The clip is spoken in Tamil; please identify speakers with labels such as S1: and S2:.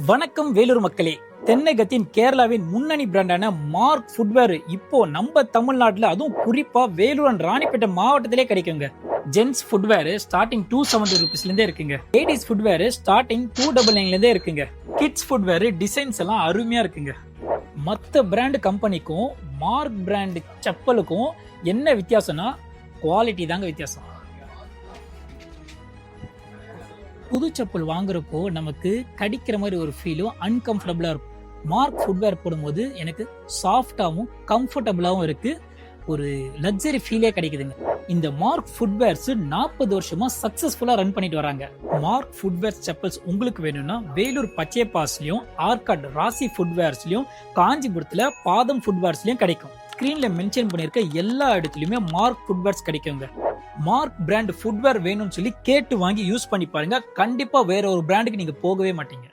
S1: வணக்கம் வேலூர் மக்களே. தென்னகத்தின் கேரளாவின் முன்னணி பிராண்டான மார்க் ஃபுட்வேர் இப்போ நம்ம தமிழ்நாட்டில், அதுவும் குறிப்பா வேலூர் அண்ட் ராணிப்பேட்டை மாவட்டத்திலே கிடைக்குங்க. ஜென்ஸ் ஃபுட்வேர் ஸ்டார்டிங் 270 rupeesல இருந்தே இருக்குங்க. லேடிஸ் ஃபுட்வேர் ஸ்டார்டிங் 299 இருந்தே இருக்குங்க. கிட்ஸ் ஃபுட்வேர் டிசைன்ஸ் எல்லாம் அருமையா இருக்குங்க. மற்ற பிராண்ட் கம்பெனிக்கும் மார்க் பிராண்ட் செப்பலுக்கும் என்ன வித்தியாசம்னா குவாலிட்டி தாங்க வித்தியாசம். புது செப்பல் வாங்குறப்போ நமக்கு கடிக்கிற மாதிரி ஒரு ஃபீலும் அன்கம்ஃபர்டபுளாக இருக்கும். மார்க் ஃபுட்வேர் போடும்போது எனக்கு சாஃப்டாகவும் கம்ஃபர்டபுளாகவும் இருக்கு. ஒரு லக்ஸரி ஃபீலே கிடைக்குதுங்க. இந்த மார்க் ஃபுட்வேர்ஸ் 40 வருஷமா சக்சஸ்ஃபுல்லா ரன் பண்ணிட்டு வராங்க. மார்க் ஃபுட்வேர் செப்பல்ஸ் உங்களுக்கு வேணும்னா வேலூர் பச்சைபாஸ்லயும், ஆர்காட் ராசி ஃபுட்வேர்ஸ்லயும், காஞ்சிபுரத்துல பாதம் ஃபுட்வேர்ஸ்லயும் கிடைக்கும். ஸ்கிரீன்ல மென்ஷன் பண்ணிருக்க எல்லா இடத்துலயுமே மார்க் ஃபுட்வேர்ஸ் கிடைக்குங்க. மார்க் பிராண்ட் ஃபுட்வேர் வேணும்னு சொல்லி கேட்டு வாங்கி யூஸ் பண்ணி பாருங்க. கண்டிப்பா வேற ஒரு பிராண்டுக்கு நீங்க போகவே மாட்டீங்க.